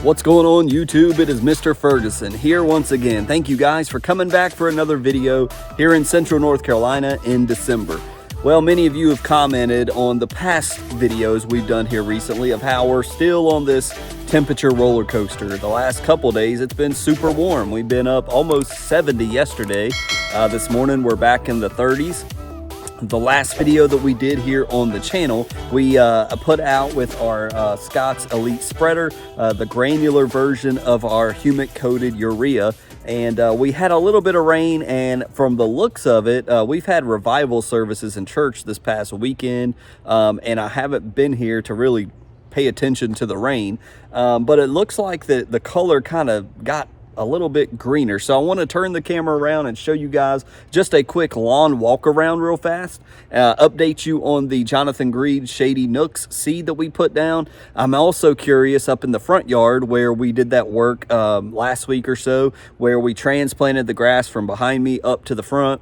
What's going on YouTube? It is Mr. Ferguson here once again. Thank you guys for coming back for another video here in Central North Carolina in December. Well, many of you have commented on the past videos we've done here recently of how we're still on this temperature roller coaster. The last couple days it's been super warm. We've been up almost 70 yesterday. This morning we're back in the 30s. The last video that we did here on the channel, we put out with our Scott's Elite Spreader, the granular version of our humic coated urea. And we had a little bit of rain, and from the looks of it, we've had revival services in church this past weekend, and I haven't been here to really pay attention to the rain, but it looks like the color kind of got a little bit greener. So I want to turn the camera around and show you guys just a quick lawn walk around real fast, update you on the Jonathan Greed Shady Nooks seed that we put down. I'm also curious up in the front yard where we did that work last week or so, where we transplanted the grass from behind me up to the front.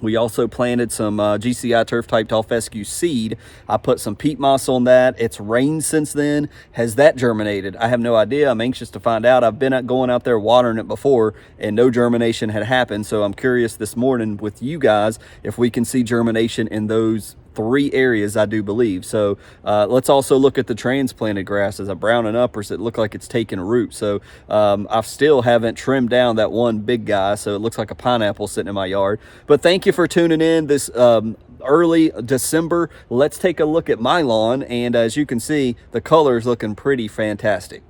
We also planted some GCI turf type tall fescue seed. I put some peat moss on that. It's rained since then. Has that germinated? I have no idea. I'm anxious to find out. I've been going out there watering it before and no germination had happened. So I'm curious this morning with you guys if we can see germination in those 3 areas, I do believe. So let's also look at the transplanted grass. As I'm browning up, or it look like it's taking root. So I still haven't trimmed down that one big guy, so it looks like a pineapple sitting in my yard. But thank you for tuning in this early December. Let's take a look at my lawn, and as you can see, the color is looking pretty fantastic.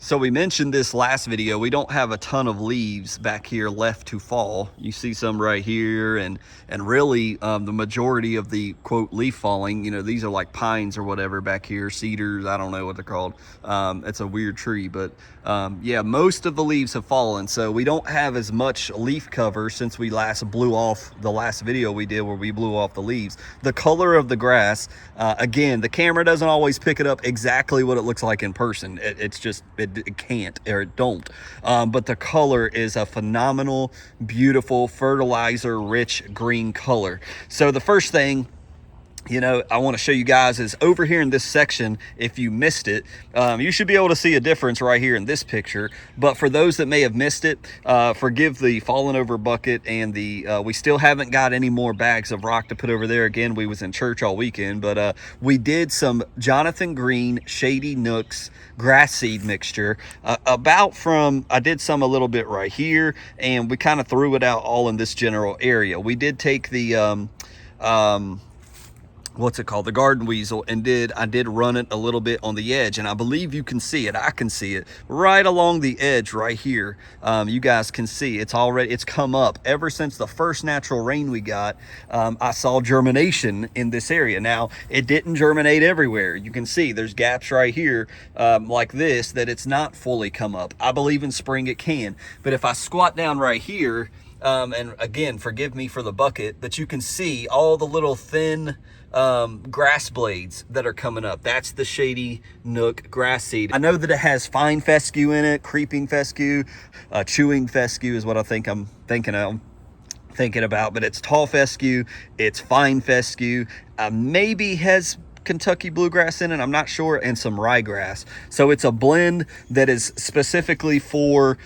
So we mentioned this last video, we don't have a ton of leaves back here left to fall. You see some right here, and really the majority of the quote leaf falling, you know, these are like pines or whatever back here, cedars, I don't know what they're called. It's a weird tree, but yeah, most of the leaves have fallen. So we don't have as much leaf cover since we last blew off the last video we did where we blew off the leaves. The color of the grass, again, the camera doesn't always pick it up exactly what it looks like in person. It can't, or it don't, but the color is a phenomenal, beautiful, fertilizer rich green color. So the first thing, you know, I want to show you guys is over here in this section. If you missed it, you should be able to see a difference right here in this picture. But for those that may have missed it, forgive the fallen over bucket, and the we still haven't got any more bags of rock to put over there. Again, we was in church all weekend, but we did some Jonathan Green Shady Nooks grass seed mixture. I did some a little bit right here, and we kind of threw it out all in this general area. We did take the what's it called, the garden weasel, and I did run it a little bit on the edge, and I believe you can see it. I can see it right along the edge right here. You guys can see it's come up ever since the first natural rain we got. I saw germination in this area. Now it didn't germinate everywhere. You can see there's gaps right here like this that it's not fully come up. I believe in spring it can, but if I squat down right here, and again, forgive me for the bucket, but you can see all the little thin grass blades that are coming up. That's the Shady Nook grass seed. I know that it has fine fescue in it, creeping fescue, chewing fescue is what I'm thinking about, but it's tall fescue, it's fine fescue, maybe has Kentucky bluegrass in it, I'm not sure, and some ryegrass. So it's a blend that is specifically for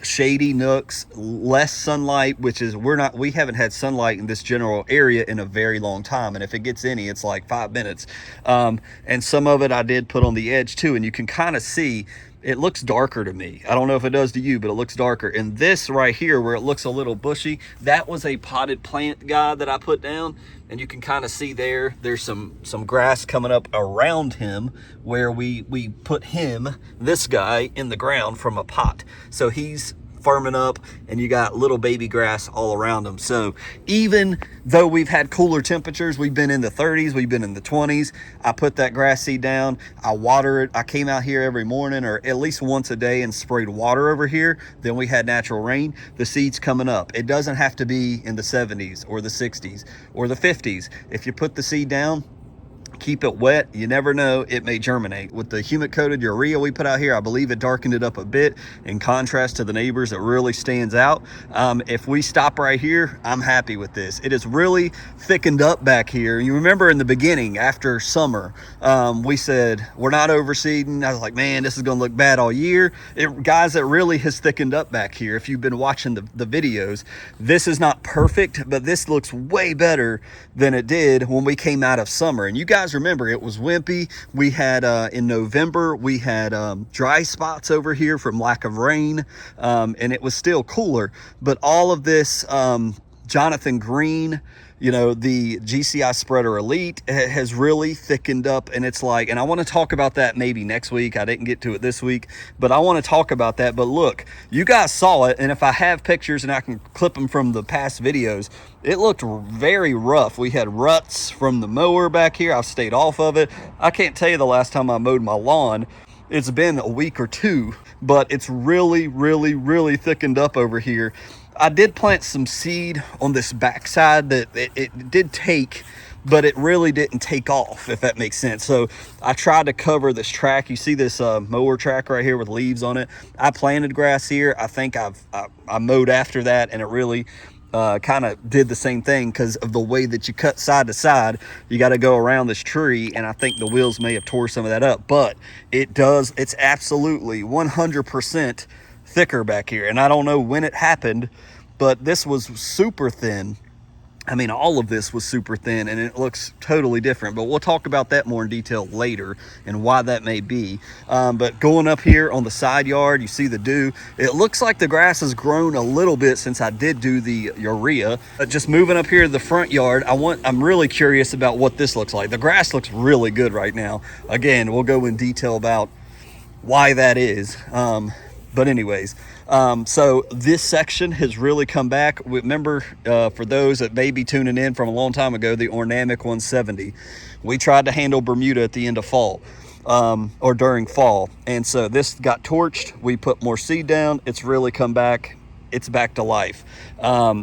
Shady Nooks, less sunlight, which is we haven't had sunlight in this general area in a very long time, and if it gets any, it's like 5 minutes. And some of it I did put on the edge too, and you can kind of see it looks darker to me. I don't know if it does to you, but it looks darker. And this right here, where it looks a little bushy, that was a potted plant guy that I put down. And you can kind of see there's some grass coming up around him where we put this guy, in the ground from a pot. So he's firming up, and you got little baby grass all around them. So even though we've had cooler temperatures, we've been in the 30s, we've been in the 20s, I put that grass seed down, I water it. I came out here every morning or at least once a day and sprayed water over here. Then we had natural rain. The seed's coming up. It doesn't have to be in the 70s or the 60s or the 50s. If you put the seed down, keep it wet. You never know, it may germinate. With the humid coated urea we put out here, I believe it darkened it up a bit. In contrast to the neighbors, it really stands out. If we stop right here, I'm happy with this. It is really thickened up back here. You remember in the beginning, after summer, we said we're not overseeding. I was like, man, this is gonna look bad all year. Guys, it really has thickened up back here. If you've been watching the videos, this is not perfect, but this looks way better than it did when we came out of summer. And you guys remember, it was wimpy. We had in November, we had dry spots over here from lack of rain, and it was still cooler. But all of this Jonathan Green, you know, the GCI Spreader Elite has really thickened up, and it's like, and I want to talk about that maybe next week. I didn't get to it this week, but I want to talk about that. But look, you guys saw it, and if I have pictures and I can clip them from the past videos, it looked very rough. We had ruts from the mower back here. I've stayed off of it. I can't tell you the last time I mowed my lawn. It's been a week or two, but it's really, really, really thickened up over here. I did plant some seed on this backside that it did take, but it really didn't take off, if that makes sense. So I tried to cover this track. You see this mower track right here with leaves on it. I planted grass here. I think I mowed after that, and it really kind of did the same thing because of the way that you cut side to side. You got to go around this tree, and I think the wheels may have tore some of that up, but it's absolutely 100% thicker back here. And I don't know when it happened, but this was super thin. I mean, all of this was super thin, and it looks totally different, but we'll talk about that more in detail later and why that may be. But going up here on the side yard, you see the dew. It looks like the grass has grown a little bit since I did do the urea. Just moving up here to the front yard, I'm really curious about what this looks like. The grass looks really good right now. Again, we'll go in detail about why that is. But anyways, so this section has really come back. Remember, for those that may be tuning in from a long time ago, the Ornamic 170, we tried to handle Bermuda at the end of fall, or during fall. And so this got torched. We put more seed down. It's really come back. It's back to life.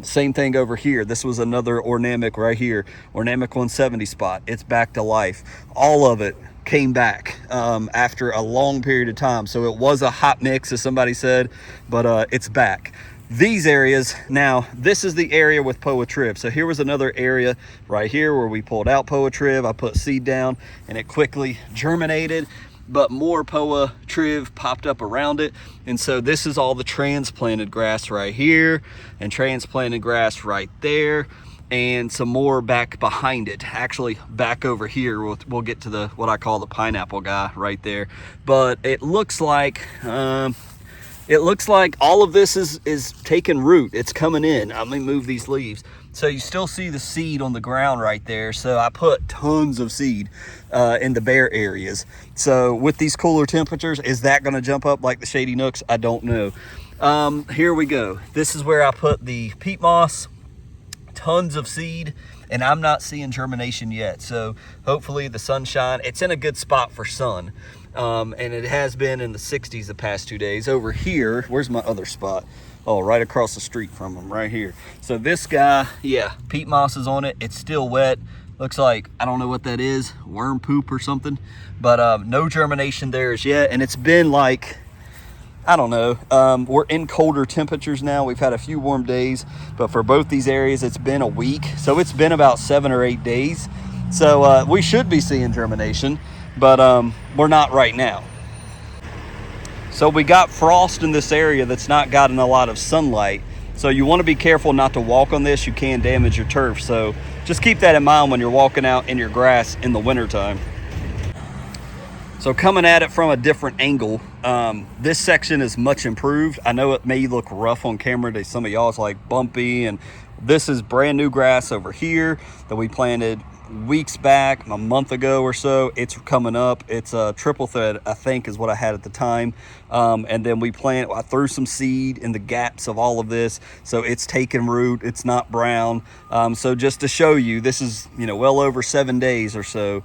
Same thing over here. This was another Ornamic right here, Ornamic 170 spot. It's back to life. All of it came back after a long period of time. So it was a hot mix, as somebody said, but it's back. These areas, now this is the area with Poa Trib. So here was another area right here where we pulled out Poa Trib. I put seed down and it quickly germinated, but more Poa Trib popped up around it. And so this is all the transplanted grass right here and transplanted grass right there, and some more back behind it. Actually, back over here, we'll get to the what I call the pineapple guy right there. But it looks like all of this is taking root. It's coming in. Let me move these leaves. So you still see the seed on the ground right there. So I put tons of seed in the bare areas. So with these cooler temperatures, is that going to jump up like the Shady Nooks? I don't know. Here we go. This is where I put the peat moss. Tons of seed, and I'm not seeing germination yet. So hopefully the sunshine, it's in a good spot for sun. And it has been in the 60s the past 2 days. Over here, where's my other spot? Oh, right across the street from them, right here. So this guy, yeah, peat moss is on it. It's still wet. Looks like, I don't know what that is, worm poop or something. But no germination there as yet. And it's been like, I don't know, we're in colder temperatures now. We've had a few warm days, but for both these areas, it's been a week. So it's been about 7 or 8 days. So we should be seeing germination, but we're not right now. So we got frost in this area that's not gotten a lot of sunlight. So you want to be careful not to walk on this. You can damage your turf. So just keep that in mind when you're walking out in your grass in the wintertime. So coming at it from a different angle, this section is much improved. I know it may look rough on camera to some of y'all. It's like bumpy, and this is brand new grass over here that we planted weeks back, a month ago or so. It's coming up. It's a triple thread, I think, is what I had at the time. And then I threw some seed in the gaps of all of this, so it's taken root. It's not brown. So just to show you, this is, well over 7 days or so.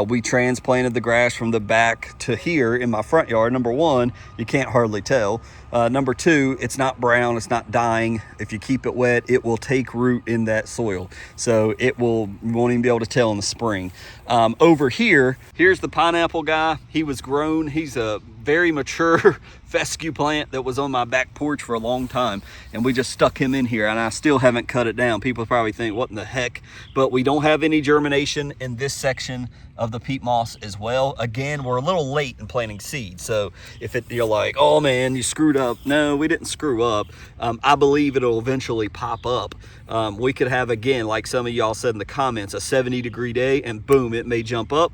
We transplanted the grass from the back to here in my front yard. Number one, you can't hardly tell. Number two, it's not brown, it's not dying. If you keep it wet, it will take root in that soil. So you won't even be able to tell in the spring. Over here, here's the pineapple guy. He was grown. He's a very mature fescue plant that was on my back porch for a long time, and we just stuck him in here, and I still haven't cut it down. People probably think, what in the heck? But we don't have any germination in this section of the peat moss as well. Again, we're a little late in planting seed, so if you're like, oh man, you screwed up. No, we didn't screw up. I believe it'll eventually pop up. We could have, again, like some of y'all said in the comments, a 70-degree day, and boom, it may jump up.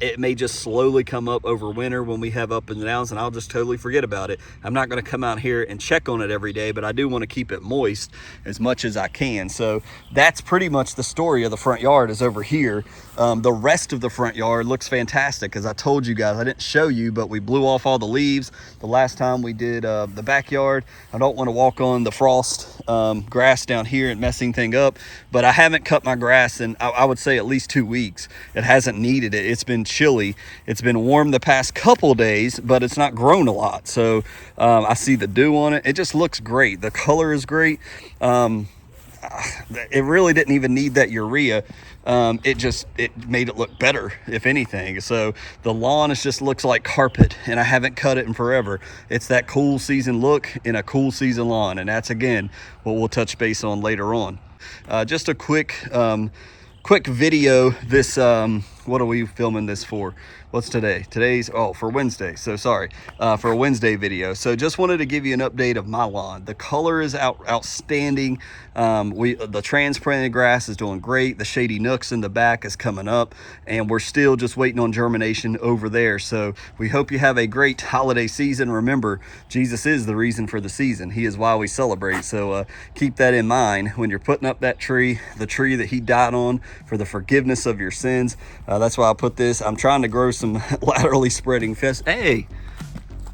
It may just slowly come up over winter when we have up and downs, and I'll just totally forget about it. I'm not going to come out here and check on it every day, but I do want to keep it moist as much as I can. So that's pretty much the story of the front yard, is over here. The rest of the front yard looks fantastic. As I told you guys, I didn't show you, but we blew off all the leaves the last time we did the backyard. I don't want to walk on the frost grass down here and messing thing up, but I haven't cut my grass in, I would say, at least 2 weeks. It hasn't needed it. It's been chilly. It's been warm the past couple days, but it's not grown a lot. So I see the dew on it. It just looks great. The color is great. It really didn't even need that urea. It made it look better, if anything. So the lawn just looks like carpet, and I haven't cut it in forever. It's that cool season look in a cool season lawn, and that's, again, what we'll touch base on later on. Just a quick video. This what are we filming this for? What's today? Today's, for Wednesday. So sorry, for a Wednesday video. So just wanted to give you an update of my lawn. The color is outstanding. The transplanted grass is doing great. The Shady Nooks in the back is coming up, and we're still just waiting on germination over there. So we hope you have a great holiday season. Remember, Jesus is the reason for the season. He is why we celebrate. So keep that in mind when you're putting up that tree, the tree that he died on for the forgiveness of your sins. That's why I put this. I'm trying to grow some laterally spreading Hey,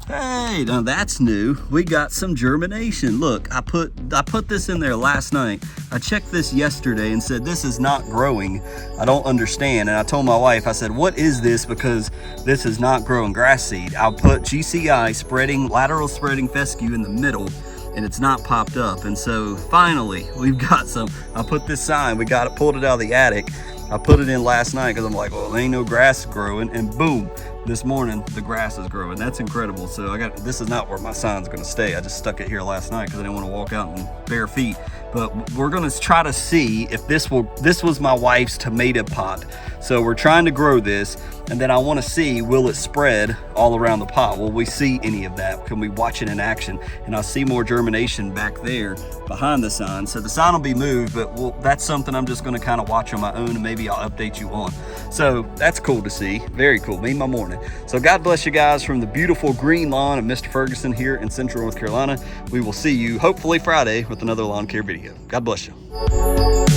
now that's new. We got some germination. Look, I put this in there last night. I checked this yesterday and said, this is not growing. I don't understand. And I told my wife, I said, what is this? Because this is not growing grass seed. I'll put GCI lateral spreading fescue in the middle, and it's not popped up. And so finally we've got some. I put this sign, pulled it out of the attic. I put it in last night because I'm like, well, there ain't no grass growing, and boom, this morning the grass is growing. That's incredible. So this is not where my sign's going to stay. I just stuck it here last night because I didn't want to walk out in bare feet. But we're going to try to see if this was my wife's tomato pot. So we're trying to grow this, and then I want to see, will it spread all around the pot? Will we see any of that? Can we watch it in action? And I'll see more germination back there behind the sign. So the sign will be moved, but that's something I'm just going to kind of watch on my own, and maybe I'll update you on. So that's cool to see. Very cool. Made my morning. So God bless you guys from the beautiful green lawn of Mr. Ferguson here in Central North Carolina. We will see you hopefully Friday with another lawn care video. God bless you.